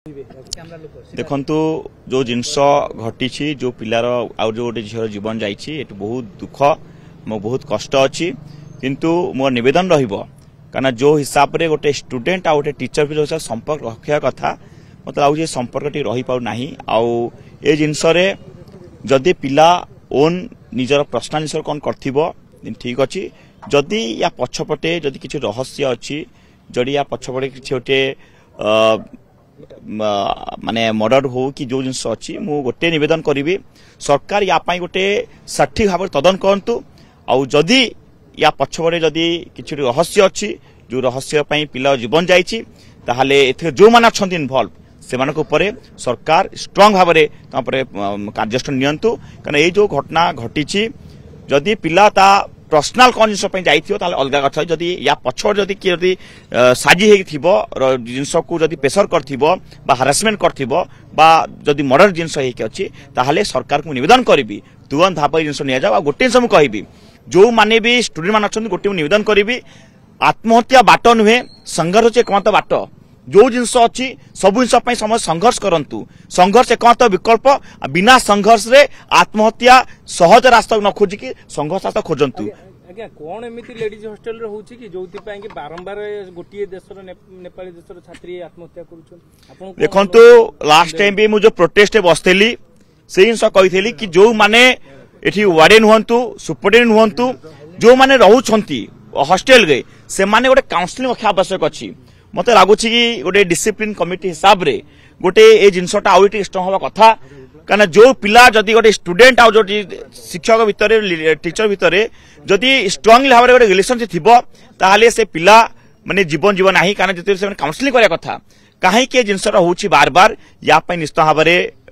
देखंतु जो जिनस घटी जो पिलार आउ जो गोटे झीर जीवन जाइए बहुत दुख मो बहुत कष्ट अच्छी किंतु मोर निवेदन रहा जो हिसाब से गोटे स्टूडेंट आ गोटे टीचर भी संपर्क रखा कथा मत लागे संपर्क रही पाना आउ ए जिनस जदि पिला ओन निजर पर्सनाल जिन कौन कर ठीक अच्छी जदि या पछपटे जदि किसी रहस्य अच्छी जदि या पछपटे किसी गोटे माने मर्डर हो कि जो जिनस अच्छी मु गोटे निवेदन करी सरकार या गोटे सठिक भाव तदन करतु आउ जदि या पछपटे जदि किसी रहस्य अच्छी जो रहस्य पिला जीवन जाइए जो मैंने अच्छा इनवल्व से सरकार स्ट्रांग भाव कार्यानुष्ठान नियंतु कारण ये जो घटना घटी जदि पिला पर्सनाल कौन जिन जाइए अलग कथा जदि या पछड़ जदि किए जदि साजी जिनस को जदि प्रेसर कर हारासमेंट कर मर्डर जिनस अच्छी ताहले सरकार को निवेदन करी तुरंत भाव जिन नि जाओ गोटे जिन मुझे जो माने भी स्टूडेंट मान अच्छा गोटे निवेदन करी आत्महत्या बाट नुहे संघर्ष एकमात्र बाट जो जिनस अच्छी सब जिन समय संघर्ष करंतु संघर्ष एकमात्र विकल्प बिना संघर्ष रे आत्महत्या सहज रास्ता न खोजिकी संघर्ष रास्ता खोजंतु आज्ञा कौन एमती लेडीज हॉस्टल रे होची कि जोथि पई कि बारंबार गोटिए देशर नेपाली देशर छात्री आत्महत्या करूछन देखंतु लास्ट टाइम भी मु जो प्रोटेस्ट बसथेली से जिनस कहिथेली कि जो माने एठी वार्डन हुंतु सुपरडेंट हुंतु जो माने रहउछंती हॉस्टल रे से माने गोटे काउंसलिंग रखा आवश्यक अछि मत लगुच कि गोटे डिसिप्लिन कमिटी हिसाब रे गोटे ए जिनसटा आउ स्ट्रांग हवा कथा कारण जो पिला जदि गोटे स्टूडेंट आउ जो शिक्षक भितर टीचर भितर जदि स्ट्रांगली भाव गोटे रिलेशनशिप थिबो ताहाले से पिला माने जीवन जीवन नाही कारण जति से काउंसलिंग करिया कथा काहे के जिनसटा होउची बार बार या पई निश्चित भाव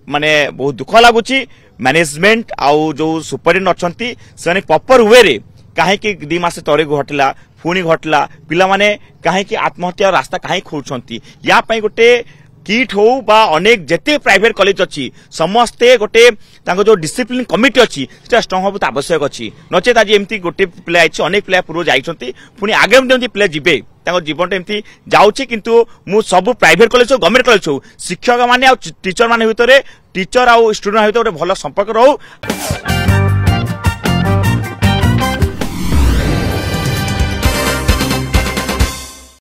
माने बहुत दुख लगुच मैनेजमेंट आउ जो सुपरिटेंडेंट अछंती से प्रॉपर वे रे काहे कि 2 मास तरे घटला पुणी घटला पिला माने काहे कि आत्महत्या रास्ता काहे खोजछंती या पई गोटे किट हो बा अनेक जेते प्राइवेट कॉलेज अच्छी समस्ते गोटे तांको जो डिसिप्लिन कमिटी अच्छी सेटा स्ट्रांग होबो आवश्यक अच्छी नचेत आज एमती गोटे प्ले आइछ अनेक प्ले पूर्व जाइछंती पुणी आगे एमती प्ले जिबे तांको जीवन एमती जाउची किंतु मु सब प्राइवेट कॉलेज हो गवर्नमेंट कॉलेज हो शिक्षक माने आ टीचर माने भितरे टीचर आ स्टूडेंट भितर गोटे भल संपर्क रहू।